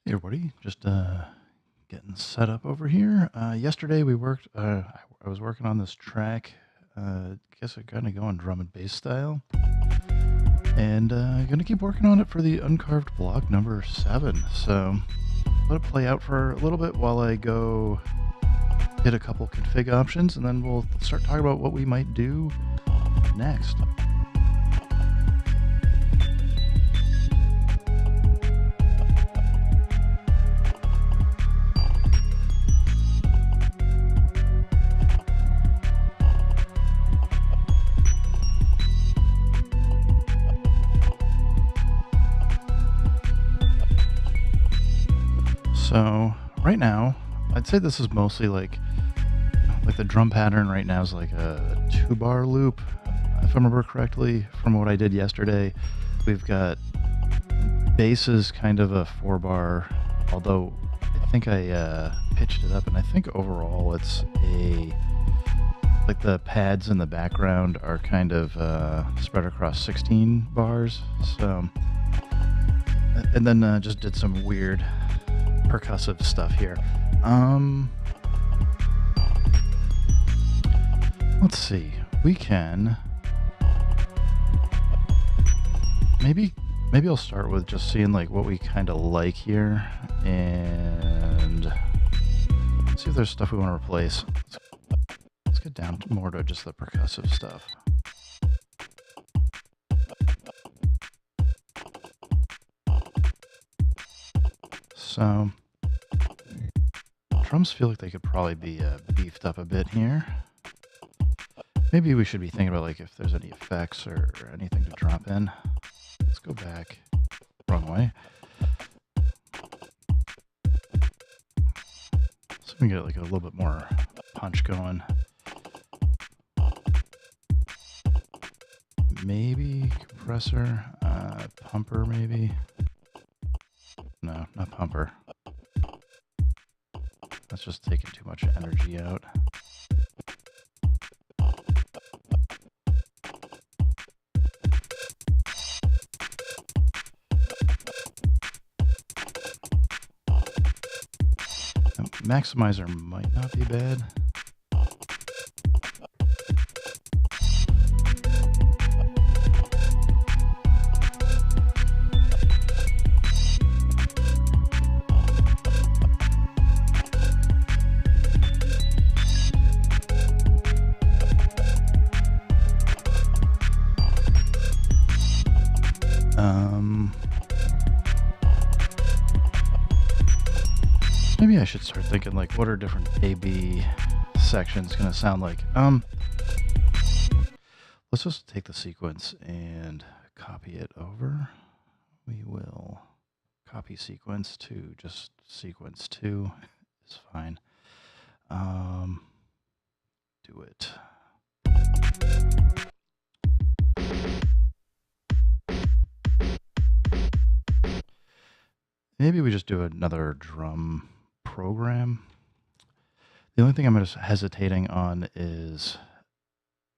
Hey everybody, just getting set up over here. Yesterday we worked. I was working on this track. Guess I'm kind of going drum and bass style, and gonna keep working on it for the Uncarved Block number 7. So let it play out for a little bit while I go hit a couple config options, and then we'll start talking about what we might do next. So right now, I'd say this is mostly like the drum pattern right now is like a 2-bar loop. If I remember correctly from what I did yesterday, we've got basses kind of a 4-bar, although I think I pitched it up, and I think overall it's like the pads in the background are kind of spread across 16 bars. So, and then just did some weird percussive stuff here. Let's see. We can maybe I'll start with just seeing like what we kind of like here, and see if there's stuff we want to replace. Let's get down more to just the percussive stuff. So drums feel like they could probably be beefed up a bit here. Maybe we should be thinking about like if there's any effects or anything to drop in. Let's go back. Wrong way. So we can get like a little bit more punch going. Maybe compressor, pumper maybe. No, not pumper. That's just taking too much energy out. Maximizer might not be bad. Maybe I should start thinking like what are different A-B sections going to sound like. Let's just take the sequence and copy it over. We will copy sequence to just sequence 2 is fine. Do it. Maybe we just do another drum program. The only thing I'm just hesitating on is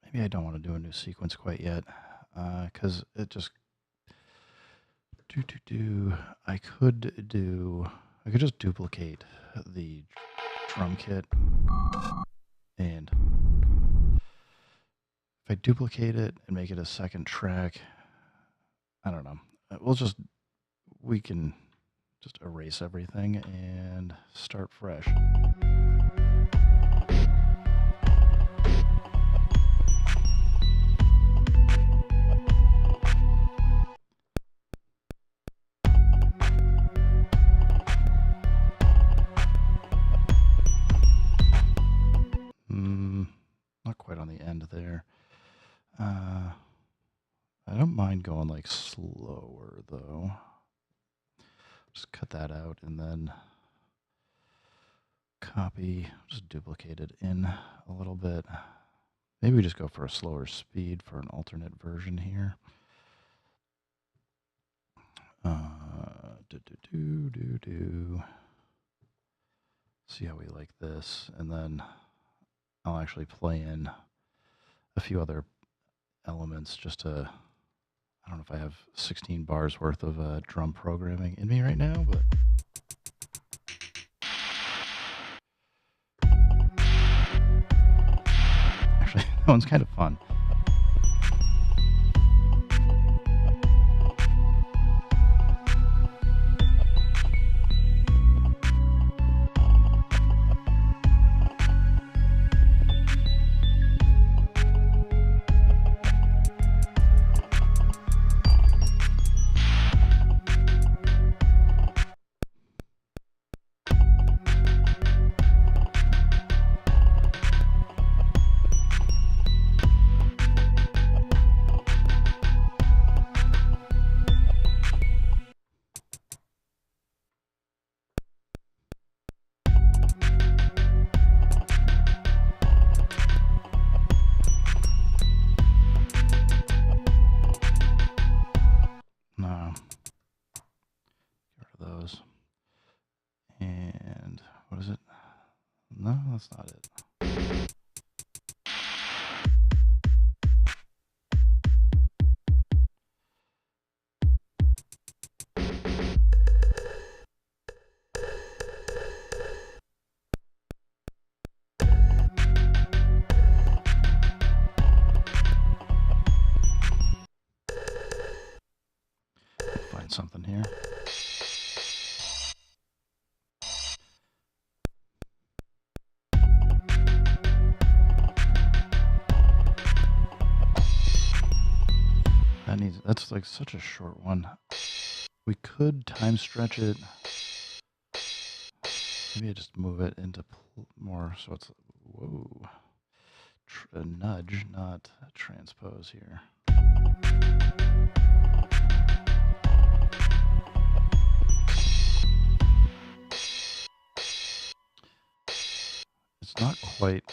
maybe I don't want to do a new sequence quite yet, because it just I could just duplicate the drum kit, and if I duplicate it and make it a second track, I don't know. We can just erase everything and start fresh. Not quite on the end there. I don't mind going like slower though. Just cut that out and then copy, just duplicate it in a little bit. Maybe we just go for a slower speed for an alternate version here. See how we like this, and then I'll actually play in a few other elements just to, I don't know if I have 16 bars worth of drum programming in me right now, but That one's kind of fun. No. Get rid of those. And what is it? No, that's not it. Find something here. That's like such a short one. We could time stretch it. Maybe I just move it into more so it's, whoa, a nudge, not a transpose here. It's not quite,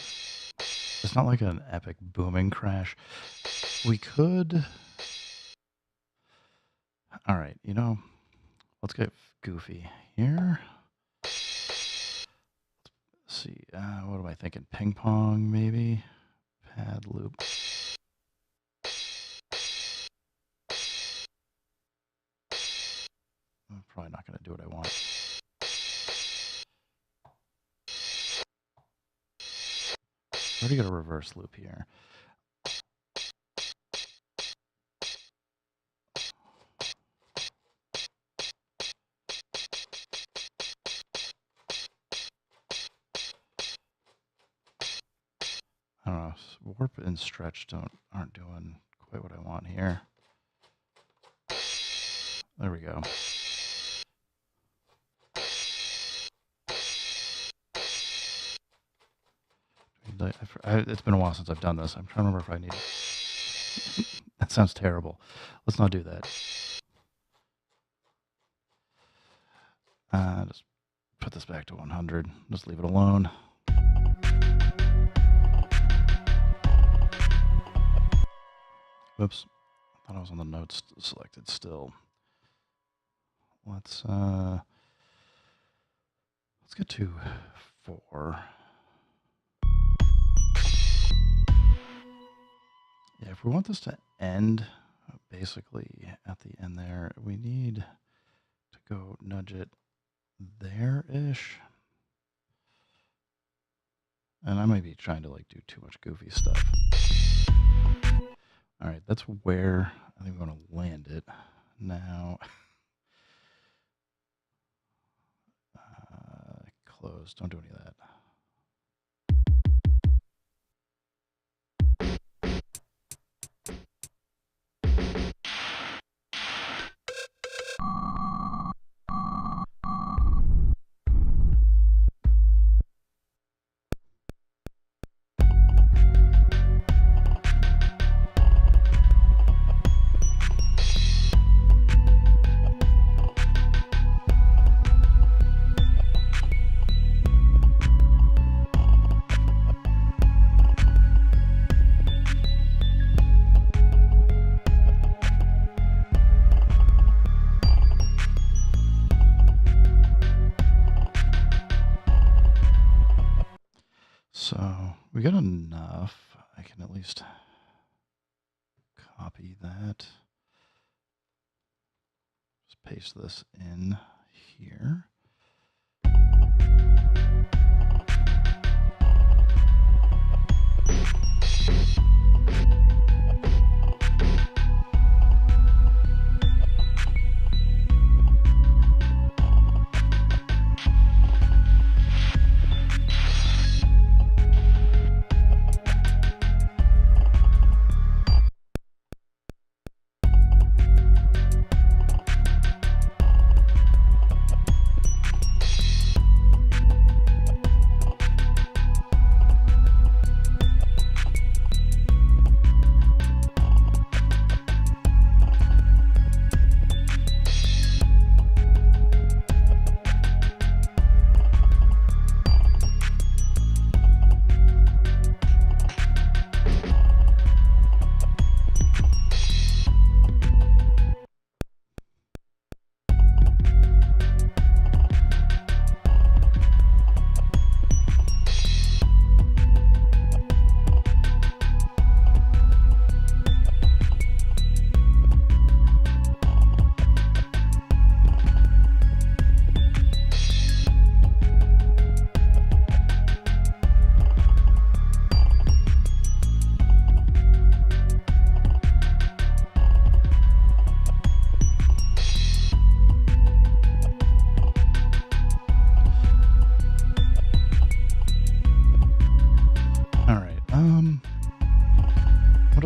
it's not like an epic booming crash. We could, all right, you know, let's get goofy here. Let's see, what am I thinking? Ping pong, maybe? Pad loop. I'm probably not going to do what I want. I already got a reverse loop here. I don't know, warp and stretch aren't doing quite what I want here. There we go. It's been a while since I've done this. I'm trying to remember if I need it. That sounds terrible. Let's not do that. Just put this back to 100. Just leave it alone. Whoops. I thought I was on the notes selected still. Let's get to 4. Yeah, if we want this to end basically at the end there, we need to go nudge it there-ish. And I might be trying to like do too much goofy stuff. All right, that's where I think we're going to land it. Now, close, don't do any of that. So we got enough. I can at least copy that. Just paste this in here.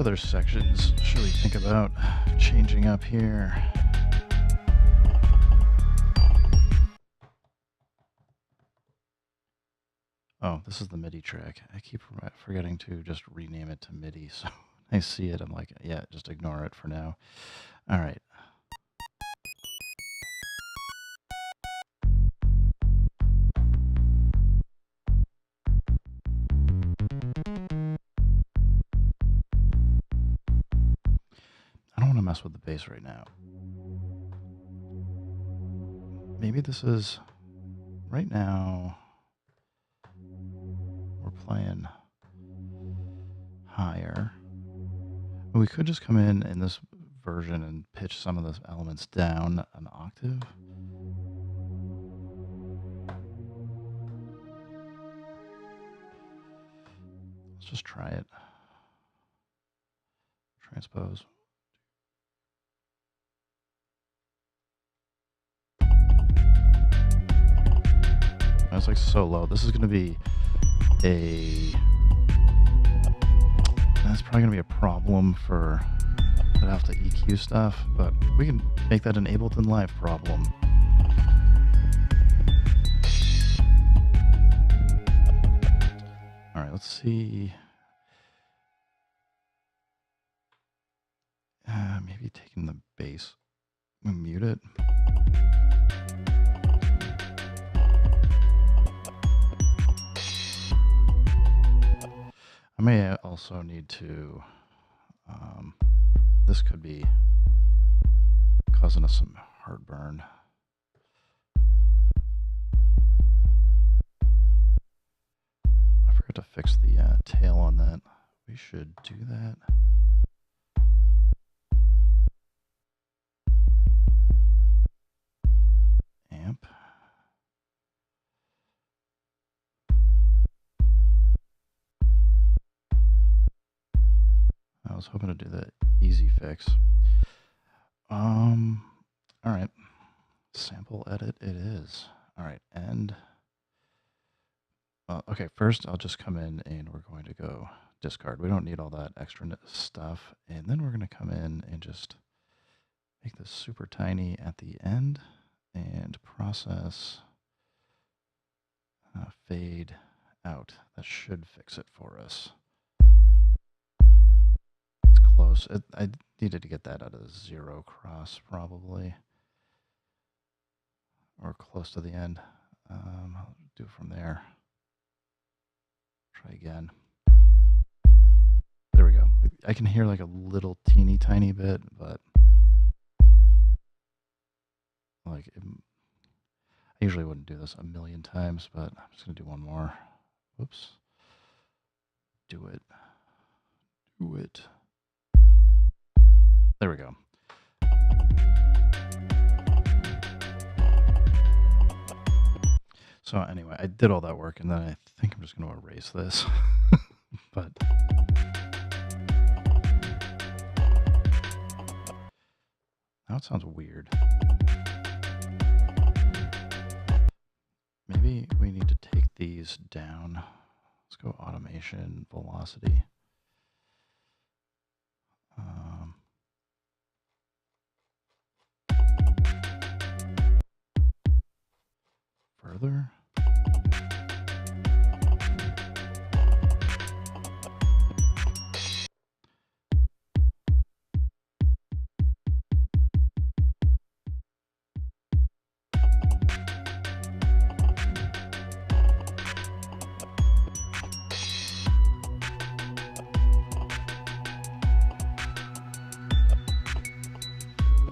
other sections should we think about changing up here? Oh, this is the MIDI track. I keep forgetting to just rename it to MIDI, so I see it, I'm like, yeah, just ignore it for now. All right. I don't want to mess with the bass right now. Maybe this is, right now, we're playing higher. We could just come in this version and pitch some of those elements down an octave. Let's just try it. Transpose. That's like so low. This is going to be that's probably going to be a problem for that have to EQ stuff, but we can make that an Ableton Live problem. All right, let's see. Maybe taking the bass and mute it. I may also need to, this could be causing us some heartburn. I forgot to fix the tail on that. We should do that. Amp. I was hoping to do the easy fix. All right. Sample edit it is. All right, and okay, first I'll just come in and we're going to go discard. We don't need all that extra stuff. And then we're going to come in and just make this super tiny at the end and process fade out. That should fix it for us. It's close. I needed to get that out of 0 cross probably. Or close to the end. I'll do it from there. Try again. There we go. I can hear like a little teeny tiny bit, but like I usually wouldn't do this a million times, but I'm just gonna do one more. Whoops. Do it. Do it. There we go. So anyway, I did all that work, and then I think I'm just going to erase this. But now it sounds weird. Maybe we need to take these down. Let's go automation, velocity. Further.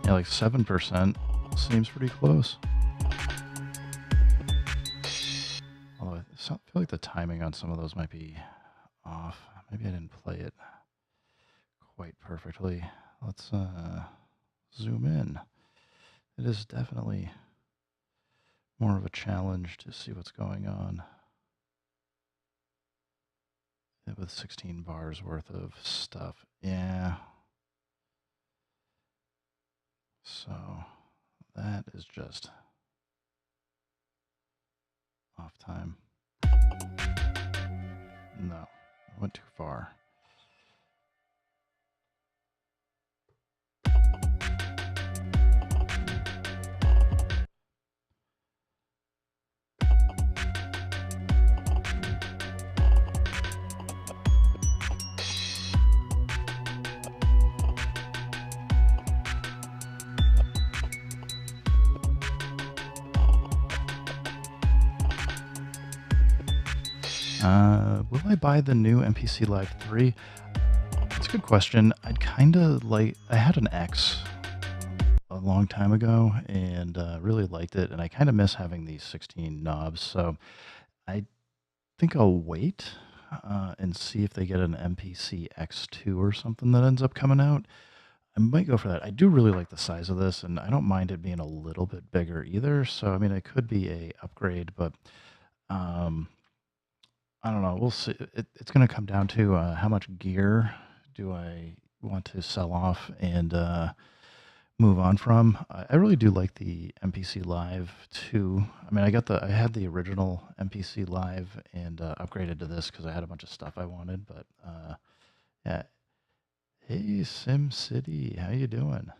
Yeah, like 7% seems pretty close. Although I feel like the timing on some of those might be off. Maybe I didn't play it quite perfectly. Let's zoom in. It is definitely more of a challenge to see what's going on with 16 bars worth of stuff. Yeah. So that is just off time. No, I went too far. Will I buy the new MPC Live 3? That's a good question. I'd kind of like, I had an X a long time ago and really liked it, and I kind of miss having these 16 knobs, so I think I'll wait and see if they get an MPC X2 or something that ends up coming out. I might go for that. I do really like the size of this, and I don't mind it being a little bit bigger either. So, I mean, it could be a upgrade, but um, I don't know. We'll see. It's going to come down to how much gear do I want to sell off and move on from. I really do like the MPC Live 2. I mean, I had the original MPC Live and upgraded to this because I had a bunch of stuff I wanted. But yeah. Hey, Sim City, how you doing?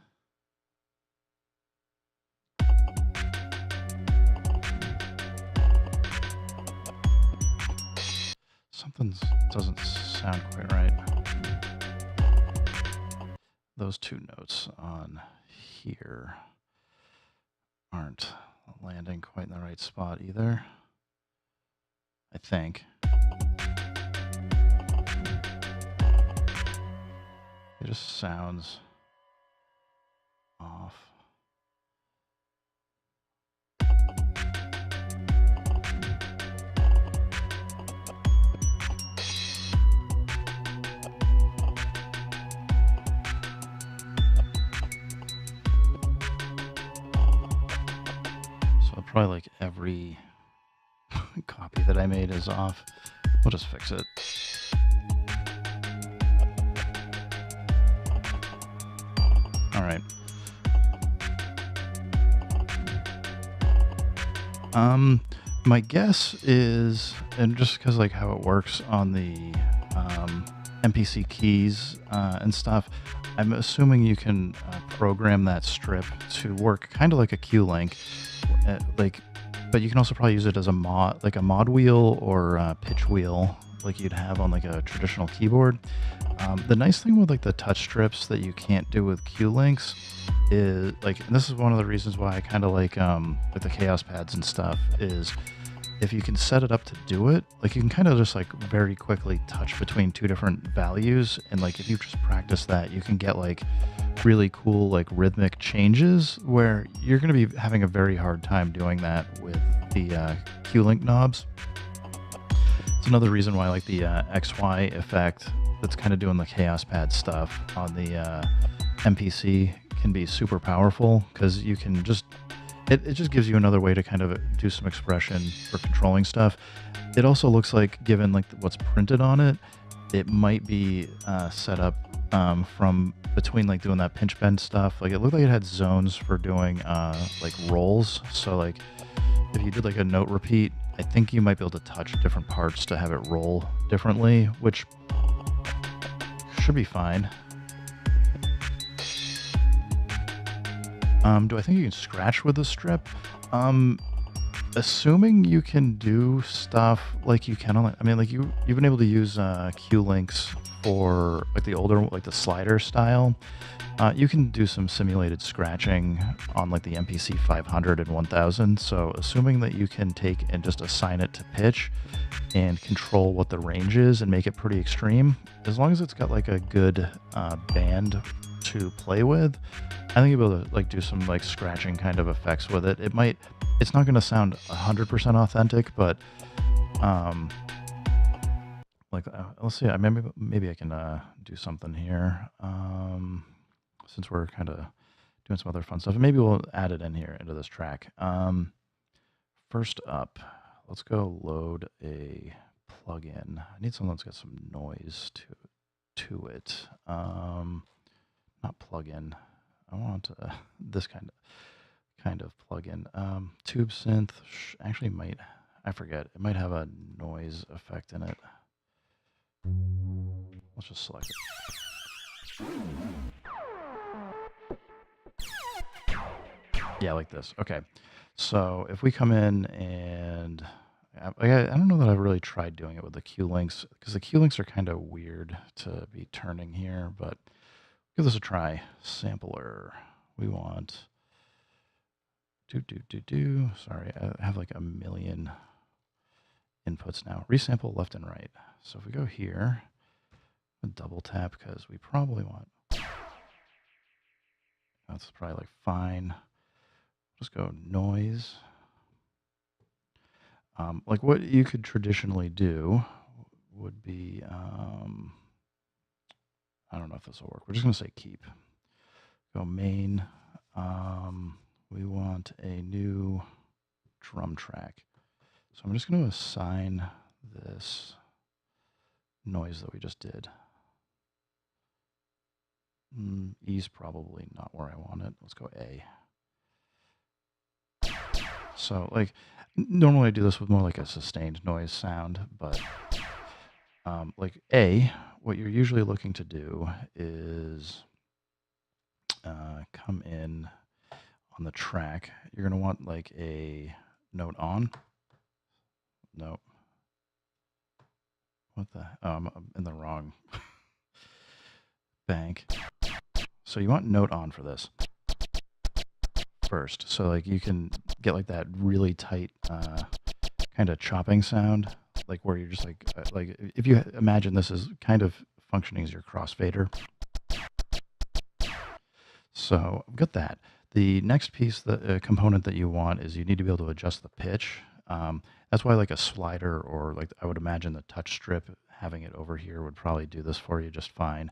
Something doesn't sound quite right. Those two notes on here aren't landing quite in the right spot either, I think. It just sounds off. So probably like every copy that I made is off. We'll just fix it. All right. My guess is, and just because like how it works on the MPC keys and stuff, I'm assuming you can program that strip to work kind of like a Q-Link, but you can also probably use it as a mod, like a mod wheel or a pitch wheel, like you'd have on like a traditional keyboard. The nice thing with like the touch strips that you can't do with Q-Links is like, and this is one of the reasons why I kind of like the Chaos pads and stuff, is if you can set it up to do it, like you can kind of just like very quickly touch between two different values, and like if you just practice that, you can get like really cool like rhythmic changes where you're going to be having a very hard time doing that with the Q-Link knobs. It's another reason why like the XY effect that's kind of doing the Chaos pad stuff on the MPC can be super powerful, because you can just, it just gives you another way to kind of do some expression for controlling stuff. It also looks like, given like what's printed on it, it might be set up from between like doing that pinch bend stuff. Like it looked like it had zones for doing like rolls. So like if you did like a note repeat, I think you might be able to touch different parts to have it roll differently, which should be fine. Do I think you can scratch with the strip? Assuming you can do stuff like you can on, I mean, like you've been able to use Q-Links for like the older, like the slider style. You can do some simulated scratching on like the MPC 500 and 1000. So assuming that you can take and just assign it to pitch and control what the range is and make it pretty extreme, as long as it's got like a good band to play with, I think you'll be able to like do some like scratching kind of effects with it. It's not going to sound 100% authentic, but like let's see, maybe I can do something here. Since we're kind of doing some other fun stuff, and maybe we'll add it in here into this track. First up, let's go load a plugin. I need something that's got some noise to it. Not plugin. I want this kind of plugin. Tube synth actually might, I forget, it might have a noise effect in it. Let's just select it. Yeah, like this. Okay. So if we come in and I don't know that I've really tried doing it with the Q-Links, because the Q-Links are kind of weird to be turning here, but give this a try. Sampler. We want Sorry, I have like a million inputs now. Resample left and right. So if we go here, double tap because we probably want, that's probably like fine. Just go noise. Like what you could traditionally do would be, I don't know if this will work. We're just going to say keep. Go main. We want a new drum track. So I'm just going to assign this noise that we just did. E's probably not where I want it. Let's go A. So like normally I do this with more like a sustained noise sound, but like A, what you're usually looking to do is come in on the track. You're going to want like a note on. Nope. What the? Oh, I'm in the wrong bank. So you want note on for this first. So like you can get like that really tight kind of chopping sound, like where you're just like if you imagine this is kind of functioning as your crossfader. So I've got that. The next piece, the component that you want is you need to be able to adjust the pitch. That's why like a slider or like I would imagine the touch strip, having it over here would probably do this for you just fine.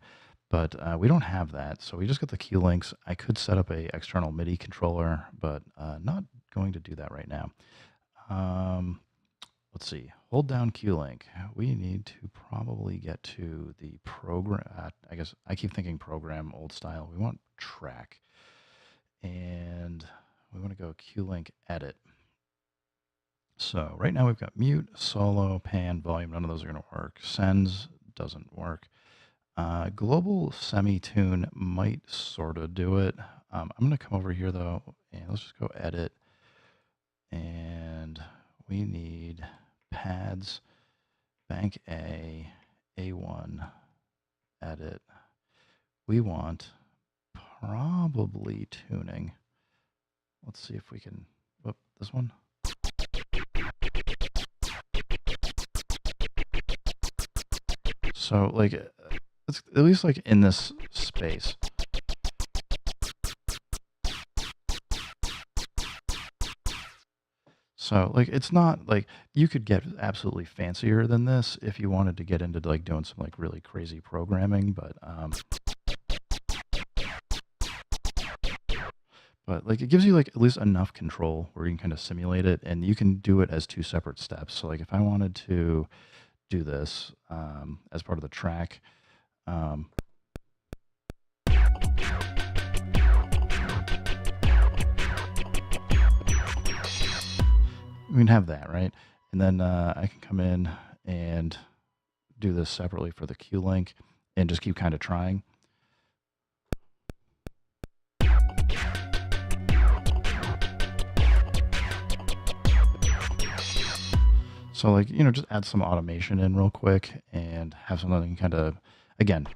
But we don't have that, so we just got the Q links. I could set up a external MIDI controller, but not going to do that right now. Let's see. Hold down Q link. We need to probably get to the program. I guess I keep thinking program old style. We want track, and we want to go Q link edit. So right now we've got mute, solo, pan, volume. None of those are going to work. Sends doesn't work. Global semi-tune might sort of do it. I'm going to come over here though, and let's just go edit. And we need pads, bank A, A1, edit. We want probably tuning. Let's see if we can, whoop, this one. So like, it's at least like in this space. So like, it's not like you could get absolutely fancier than this if you wanted to get into like doing some like really crazy programming, but like it gives you like at least enough control where you can kind of simulate it, and you can do it as two separate steps. So like if I wanted to do this as part of the track, we can have that, right? And then I can come in and do this separately for the Q link and just keep kind of trying. So like, you know, just add some automation in real quick and have something that you can kind of, again,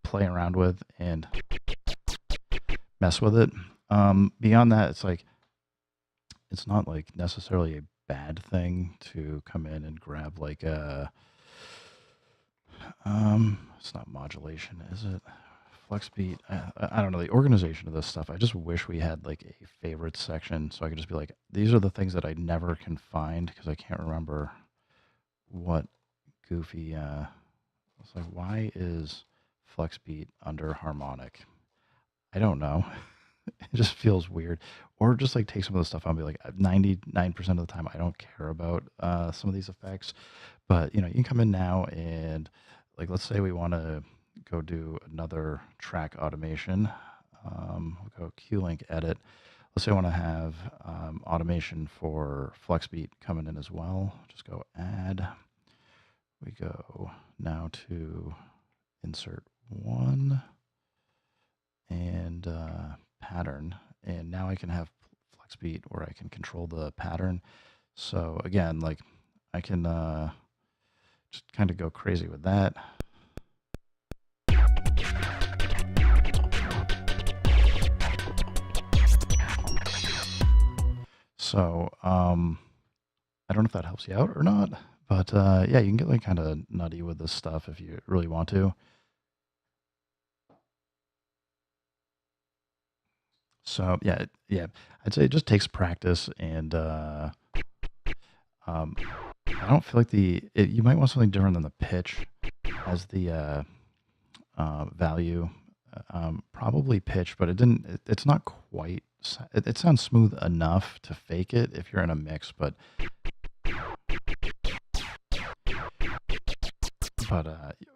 play around with and mess with it. Beyond that, it's like, it's not like necessarily a bad thing to come in and grab like a, it's not modulation, is it? Flex beat. I don't know, the organization of this stuff. I just wish we had like a favorite section so I could just be like, these are the things that I never can find because I can't remember what goofy, it's like, why is flex beat under harmonic? I don't know. It just feels weird. Or just like take some of the stuff out and be like 99% of the time I don't care about some of these effects. But you know, you can come in now and like, let's say we want to go do another track automation. We'll go Q link edit. Let's say I want to have automation for flex beat coming in as well. Just go add. We go now to insert one and pattern. And now I can have flex beat where I can control the pattern. So again, like I can just kind of go crazy with that. So I don't know if that helps you out or not, But yeah, you can get like kind of nutty with this stuff if you really want to. So yeah, I'd say it just takes practice, and um, I don't feel like you might want something different than the pitch as the value. Probably pitch, but it's not quite. It sounds smooth enough to fake it if you're in a mix, but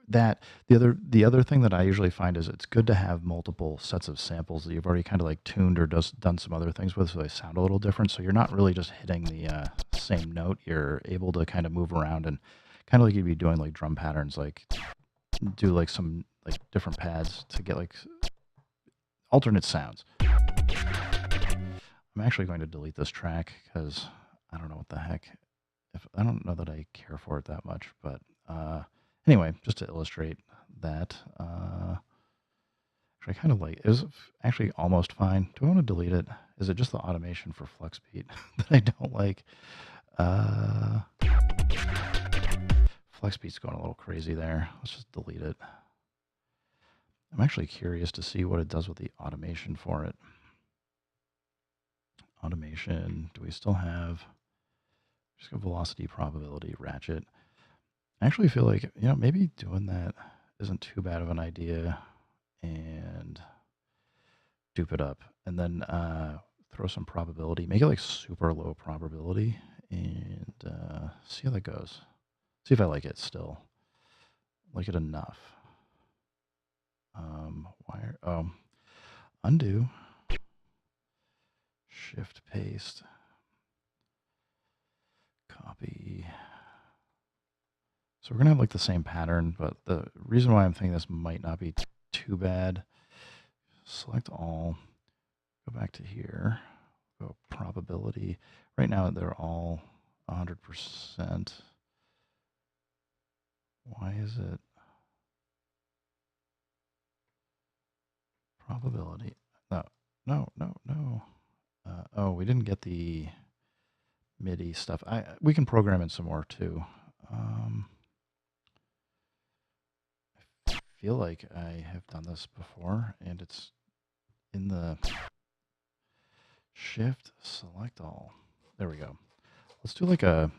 that the other thing that I usually find is it's good to have multiple sets of samples that you've already kind of like tuned or done some other things with, so they sound a little different. So you're not really just hitting the same note. You're able to kind of move around and kind of like you'd be doing like drum patterns, like do like some like different pads to get like alternate sounds. I'm actually going to delete this track because I don't know what the heck. If I don't know that I care for it that much, but anyway, just to illustrate that, actually, I kind of like it was actually almost fine. Do I want to delete it? Is it just the automation for flex beat that I don't like? Flex beat's going a little crazy there. Let's just delete it. I'm actually curious to see what it does with the automation for it. Automation, do we still have just a velocity probability ratchet? I actually feel like, maybe doing that isn't too bad of an idea, and dupe it up, and then throw some probability, make it like super low probability, and see how that goes. See if I like it still. Like it enough. Undo. Shift paste. Copy. So we're gonna have like the same pattern, but the reason why I'm thinking this might not be too bad, select all, go back to here, go probability. Right now they're all 100%. Why is it probability? No. Oh, we didn't get the MIDI stuff. We can program in some more too. I feel like I have done this before, and it's in the shift select all. There we go. Let's do like let's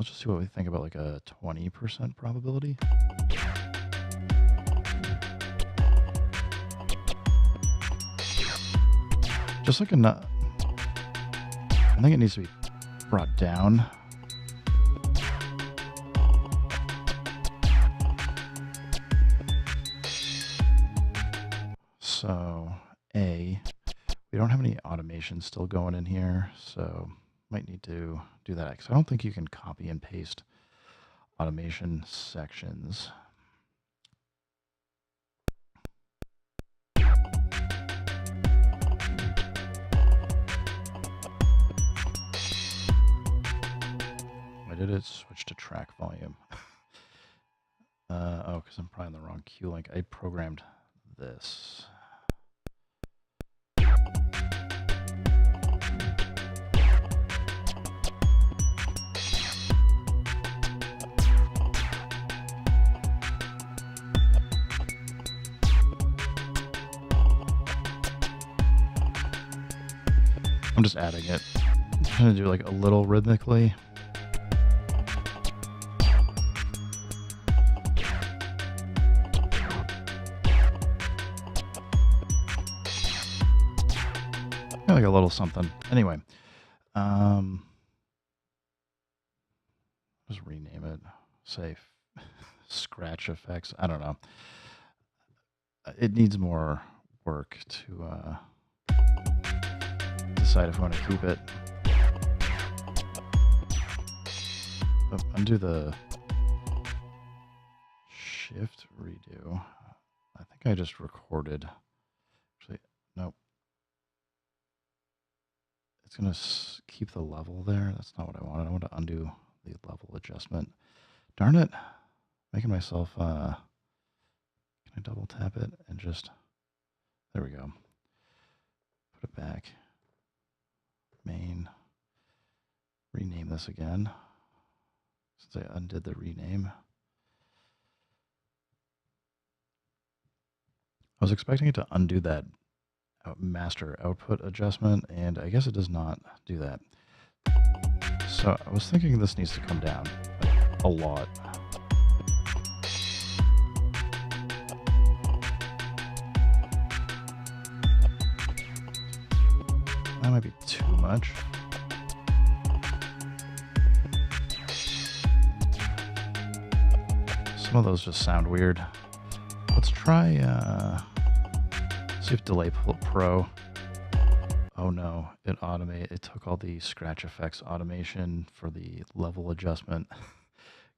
just see what we think about like a 20% probability. Just like I think it needs to be brought down. So we don't have any automation still going in here, so might need to do that, because I don't think you can copy and paste automation sections. Why did it switch to track volume? Oh, because I'm probably in the wrong Q link. I programmed this. I'm just adding it. I'm trying to do like a little rhythmically. Like a little something. Anyway, just rename it. Say scratch effects. I don't know. It needs more work to decide if I want to keep it. Undo the shift redo. I think I just recorded. Actually, nope. It's going to keep the level there. That's not what I wanted. I want to undo the level adjustment. Darn it. Making myself, can I double tap it and just, there we go. Put it back. Main. Rename this again. since I undid the rename. I was expecting it to undo that master output adjustment, and I guess it does not do that. So I was thinking this needs to come down a lot. That might be too much. Some of those just sound weird. Let's try, see if Delay Pro. Oh no, it took all the scratch effects automation for the level adjustment.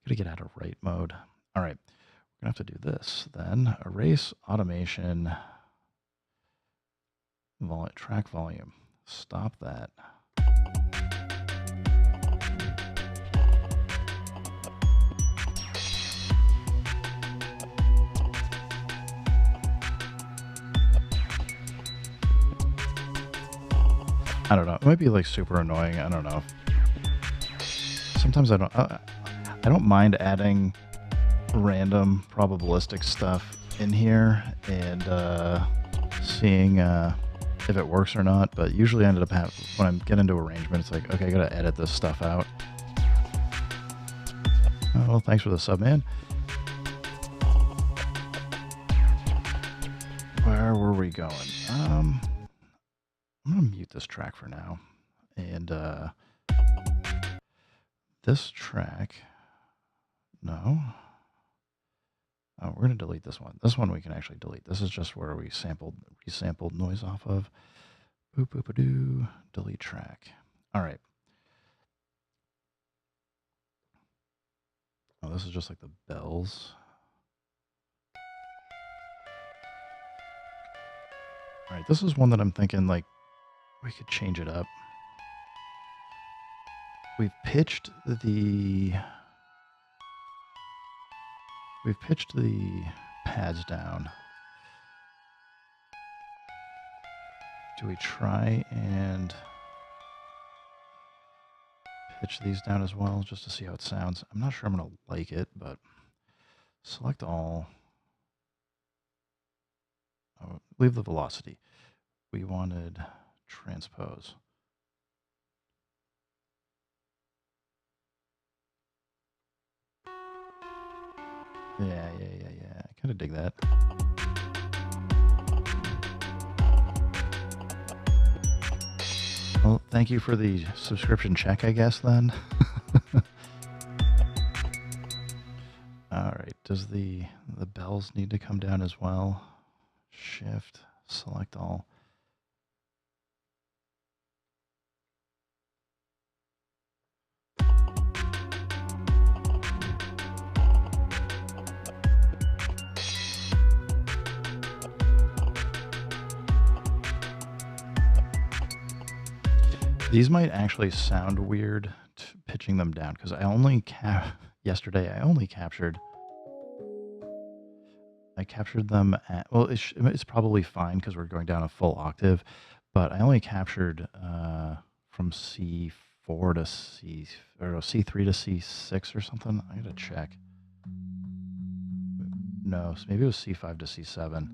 Gotta get out of write mode. All right, we're gonna have to do this then. Erase automation, track volume. Stop that. I don't know. It might be like super annoying. I don't know. Sometimes I don't mind adding random probabilistic stuff in here and seeing if it works or not. But usually I ended up when I get into arrangement, it's like, okay, I gotta edit this stuff out. Oh, well, thanks for the sub, man. Where were we going? I'm gonna mute this track for now, and this track, no. Oh, we're gonna delete this one. This one we can actually delete. This is just where we resampled noise off of. Boop boop a doo. Delete track. All right. Oh, this is just like the bells. All right, this is one that I'm thinking like we could change it up. We've pitched the pads down. Do we try and pitch these down as well just to see how it sounds? I'm not sure I'm going to like it, but select all. Oh, leave the velocity. We wanted transpose. Yeah. I kind of dig that. Well, thank you for the subscription check, I guess, then. All right, does the bells need to come down as well? Shift, select all. These might actually sound weird pitching them down because I only yesterday I only captured them at, well, it's probably fine because we're going down a full octave, but I only captured from C4 to C3 to C6 or something. I gotta check. No, maybe it was C5 to C7.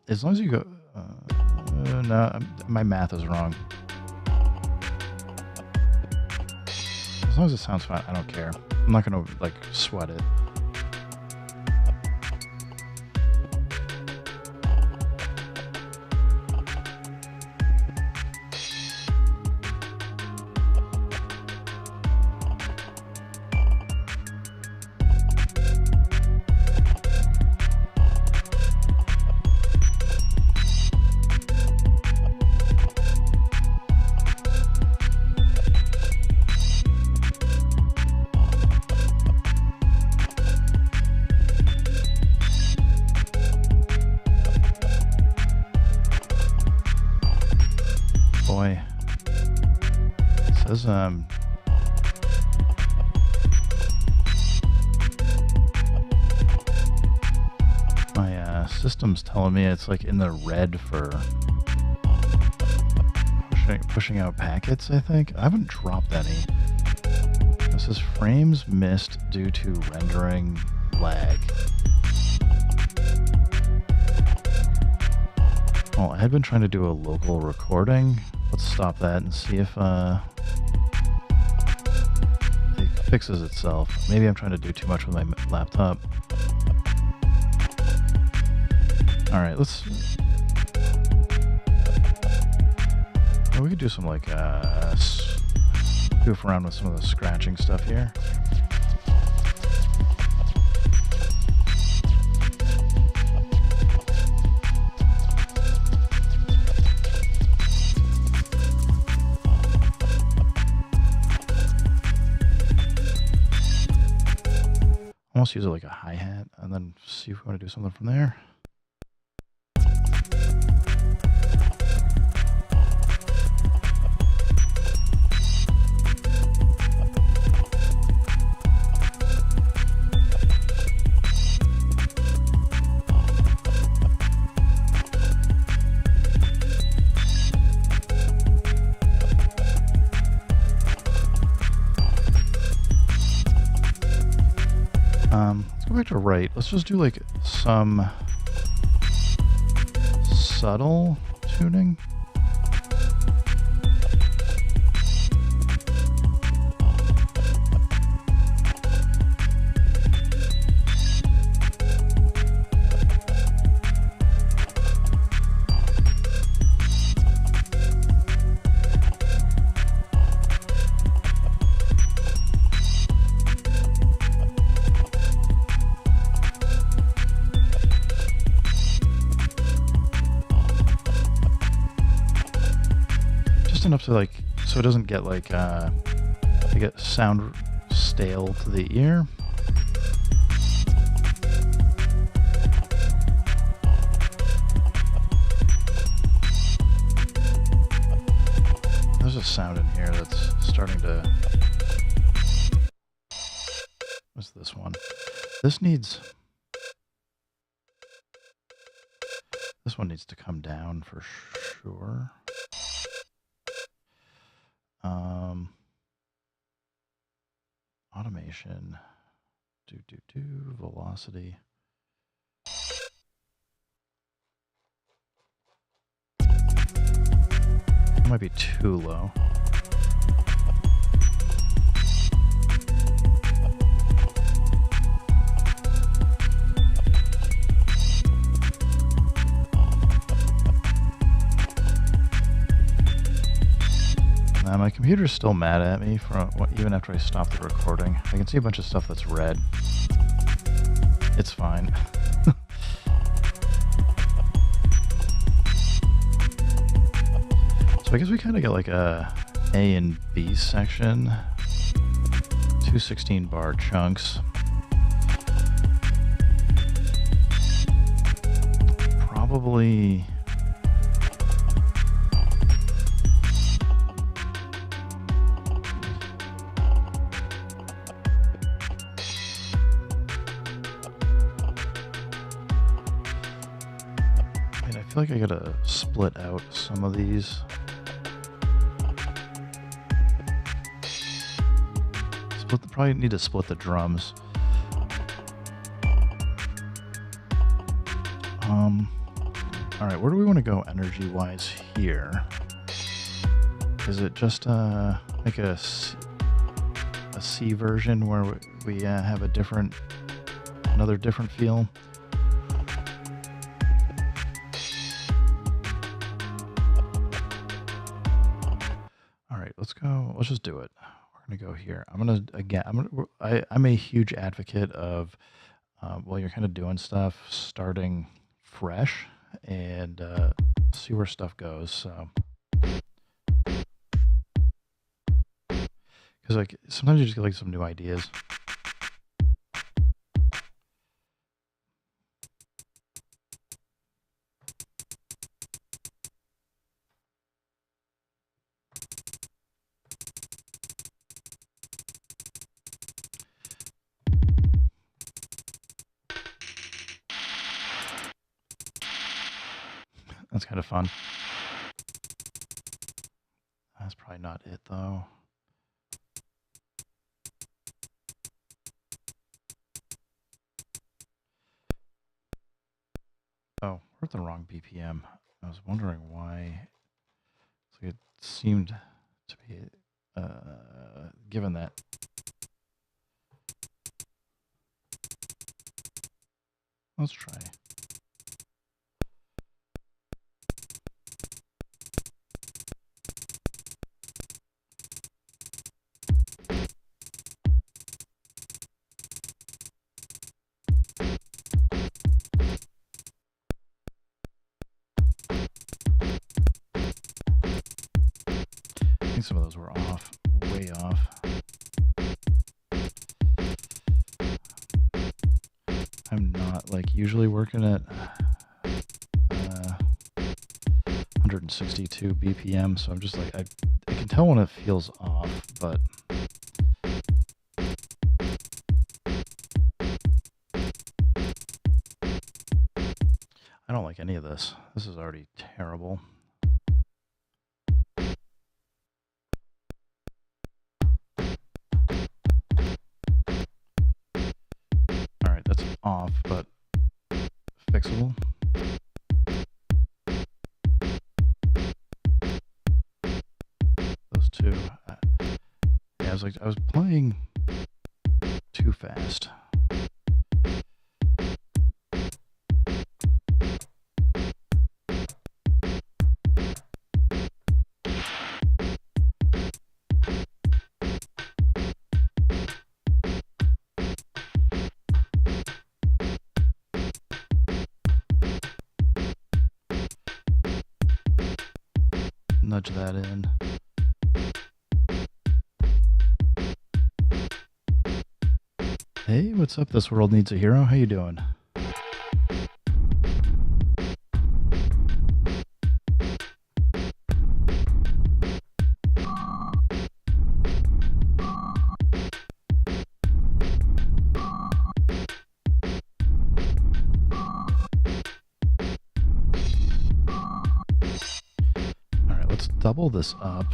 As long as you go, no, my math is wrong. As long as it sounds fine, I don't care. I'm not gonna like sweat it. Boy, it says my system's telling me it's like in the red for pushing out packets, I think. I haven't dropped any. This is frames missed due to rendering lag. Well, I had been trying to do a local recording. Let's stop that and see if it fixes itself. Maybe I'm trying to do too much with my laptop. Alright, let's... Well, we could do some, like, goof around with some of the scratching stuff here. Almost use it like a hi-hat, and then see if we want to do something from there. Let's go back to right. Let's just do like some subtle tuning. Enough to like, so it doesn't get like, to get sound stale to the ear. There's a sound in here that's starting to, what's this one? This one needs to come down for sure. Automation, velocity. It might be too low. My computer's still mad at me from even after I stopped the recording. I can see a bunch of stuff that's red. It's fine. So I guess we kind of get like a A and B section. 2 16-bar chunks. Probably... I feel like I gotta split out some of these. Probably need to split the drums. Alright, where do we want to go energy-wise here? Is it just like a C version where we have another different feel? Let's just do it. We're gonna go here. I'm a huge advocate of while you're kind of doing stuff, starting fresh and see where stuff goes. So, because like sometimes you just get like some new ideas. That's kind of fun. Probably not it, though. Oh, we're at the wrong BPM. I was wondering why. It seemed to be, given that. Let's try. I think some of those were off, way off. I'm not like usually working at 162 BPM, so I'm just like, I can tell when it feels off, but I don't like any of this. This is already terrible. Alright, that's off, but fixable. Those two. Yeah, I was playing too fast. Nudge that in. Hey, what's up? This world needs a hero. How you doing? Alright, let's double this up.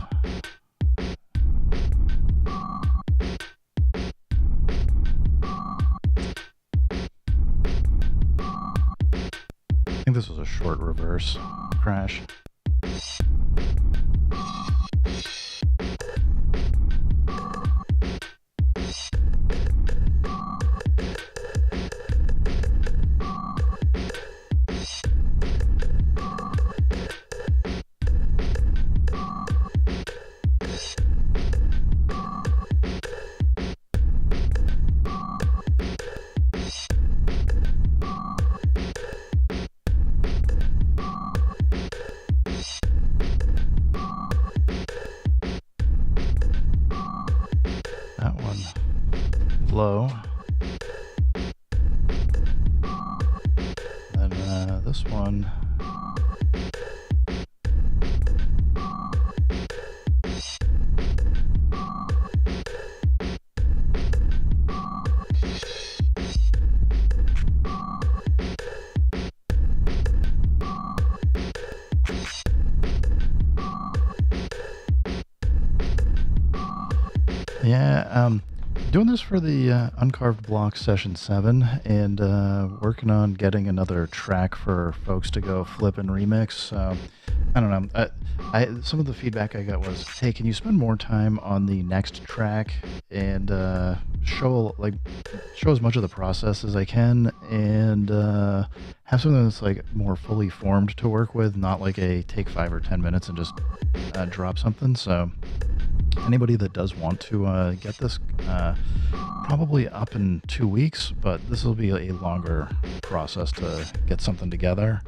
I think this was a short reverse crash. That one low. Then this one. Yeah, doing this for the Uncarved Block Session 7, and working on getting another track for folks to go flip and remix. So, I don't know. Some of the feedback I got was, hey, can you spend more time on the next track and show as much of the process as I can, and have something that's like more fully formed to work with, not like a take 5 or 10 minutes and just drop something. So anybody that does want to get this, probably up in 2 weeks, but this will be a longer process to get something together.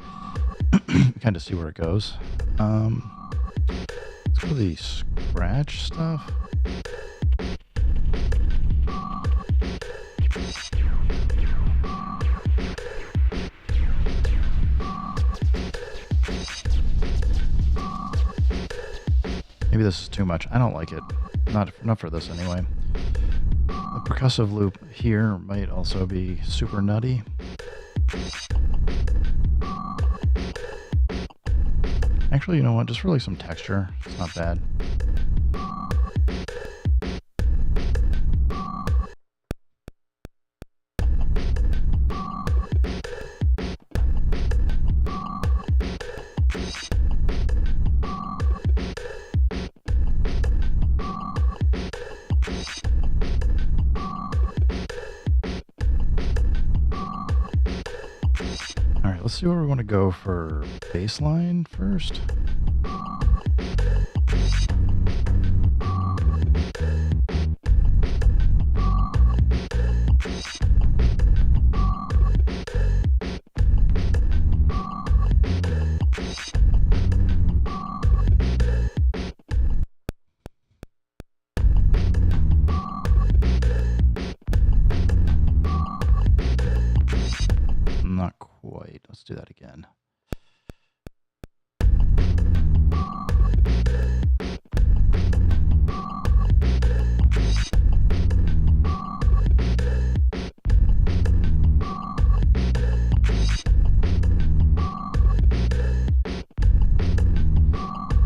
Kind of see where it goes. Let's go to the scratch stuff. Maybe this is too much. I don't like it. Not for this anyway. The percussive loop here might also be super nutty. Actually, you know what? Just really some texture. It's not bad. let's see where we want to go for baseline first. Not quite. Let's do that again.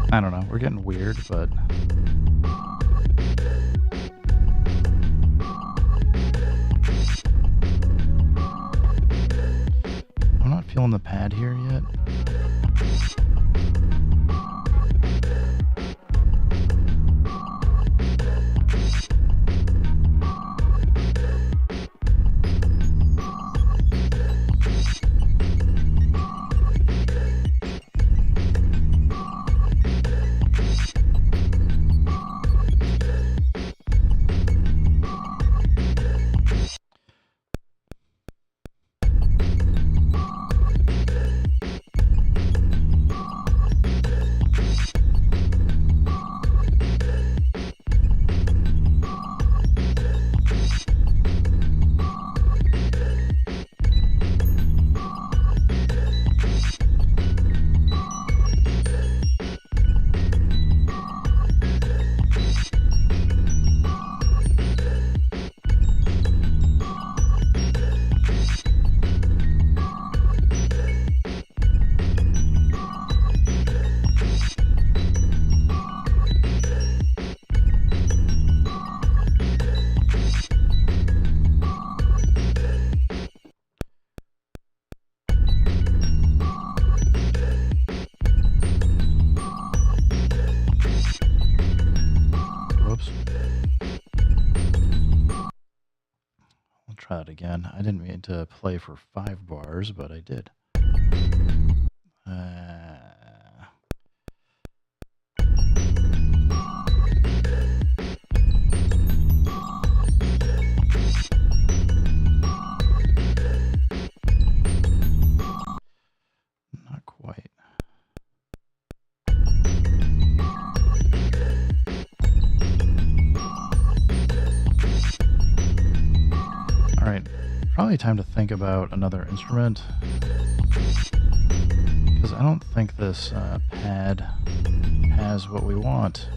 I don't know. We're getting weird, but I'm not feeling the pad here yet. Try it again. I didn't mean to play for 5 bars, but I did. Not quite. Alright, probably time to think about another instrument, because I don't think this pad has what we want.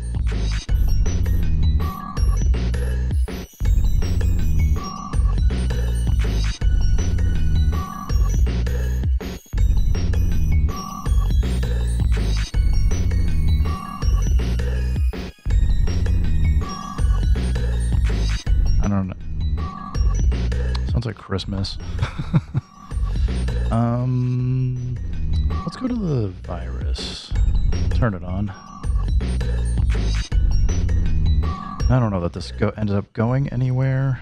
I don't know. Sounds like Christmas. Let's go to the virus. Turn it on. I don't know that this ended up going anywhere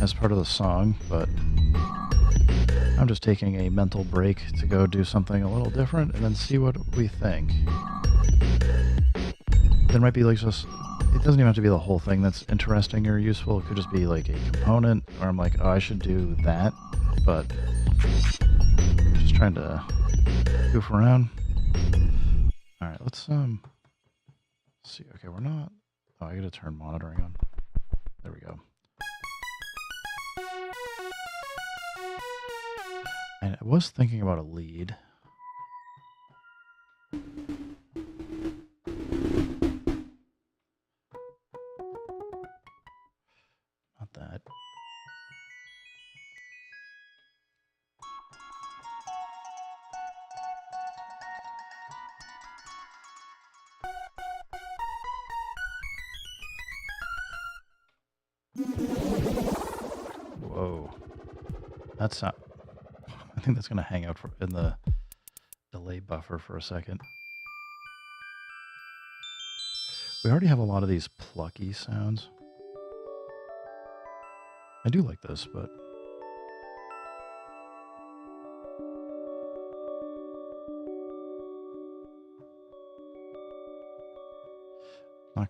as part of the song, but I'm just taking a mental break to go do something a little different and then see what we think. There might be like just... It doesn't even have to be the whole thing that's interesting or useful. It could just be like a component where I'm like, oh, I should do that, but just trying to goof around. All right, let's see. Okay, we're not. Oh, I gotta turn monitoring on. There we go. And I was thinking about a lead. That. Whoa. That's not... I think that's going to hang out in the delay buffer for a second. We already have a lot of these plucky sounds. I do like this, but...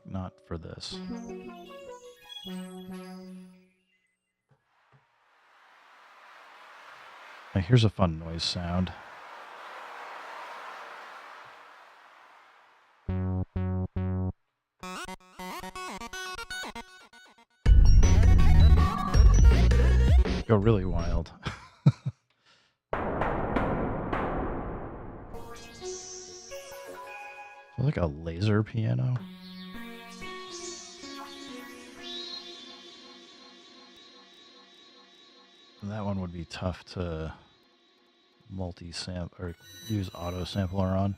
Not for this. Now, here's a fun noise sound. Go really wild. Like a laser piano. That one would be tough to multi-sample or use auto sampler on.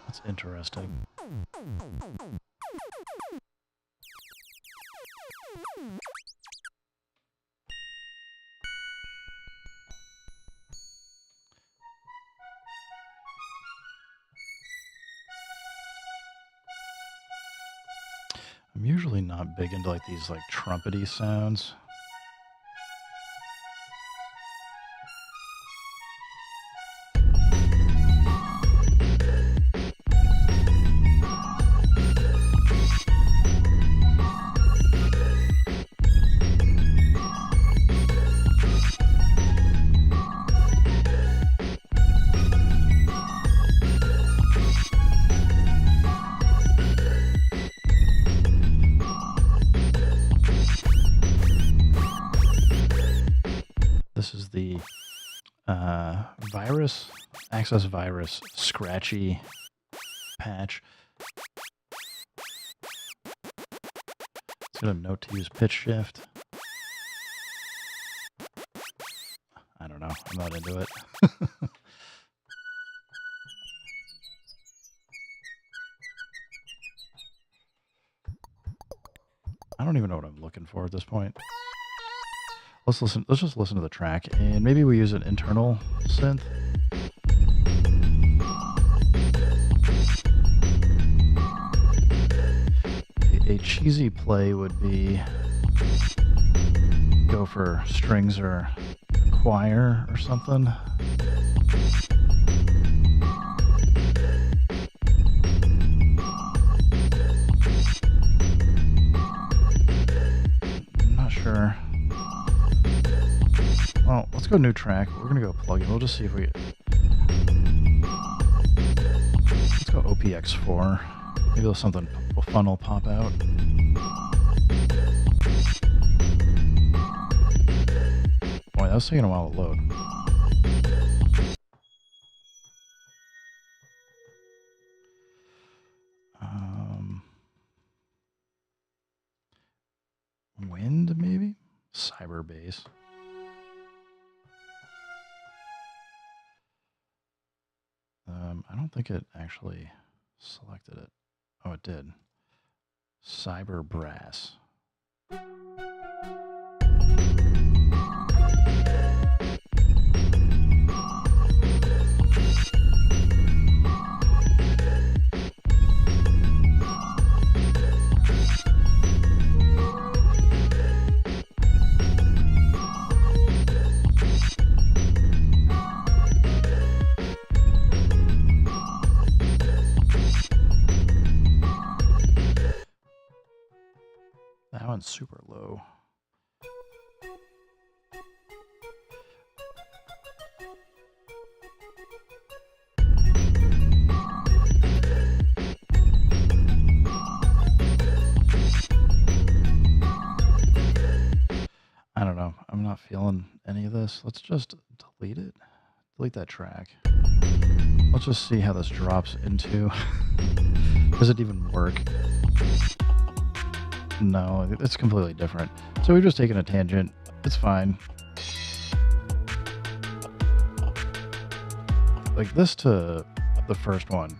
That's interesting. I'm usually not big into like these like trumpety sounds. This is the access virus scratchy patch. It's got a note to use pitch shift. I don't know. I'm not into it. I don't even know what I'm looking for at this point. Let's listen. Let's just listen to the track, and maybe we use an internal synth. A cheesy play would be go for strings or choir or something. I'm not sure. Well, let's go new track. We're gonna go plug in. We'll just see if we. Let's go OPX4. Maybe there's something fun will pop out. Boy, that was taking a while to load. Wind, maybe? Cyber bass. I don't think it actually selected it. Oh, it did. Cyber brass. That one's super low. I don't know. I'm not feeling any of this. Let's just delete it. Delete that track. Let's just see how this drops into. Does it even work? No, it's completely different. So we've just taken a tangent. It's fine. Like this to the first one.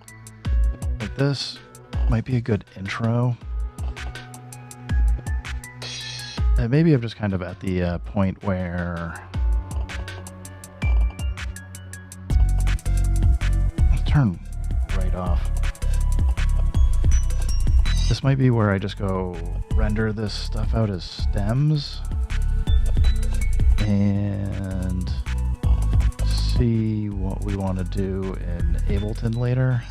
Like this might be a good intro. And maybe I'm just kind of at the point where I'll turn right off. This might be where I just go render this stuff out as stems and see what we want to do in Ableton later.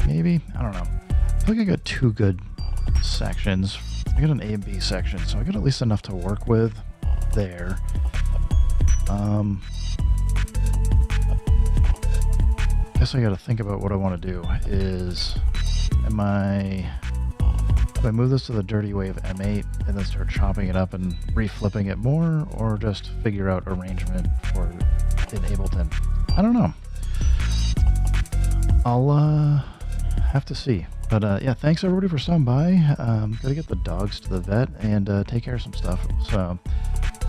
Maybe? I don't know. I feel like I got two good sections. I got an A and B section, so I got at least enough to work with there. Guess I got to think about what I want to do. Do I move this to the dirty way of M8 and then start chopping it up and reflipping it more, or just figure out arrangement for in Ableton? I don't know. I'll have to see. But yeah, thanks everybody for stopping by. Gotta get the dogs to the vet and take care of some stuff. So,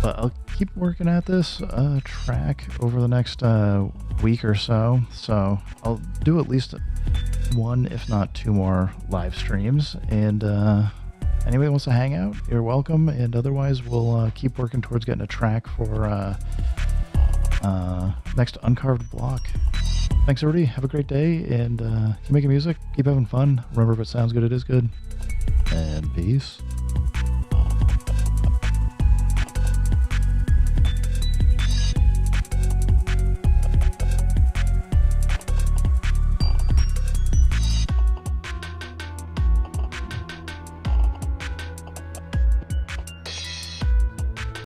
but I'll keep working at this track over the next week or so. So I'll do at least one, if not two more live streams. And anybody wants to hang out, you're welcome. And otherwise, we'll keep working towards getting a track for next Uncarved Block. Thanks everybody, have a great day, and keep making music, keep having fun. Remember, if it sounds good, it is good. And peace.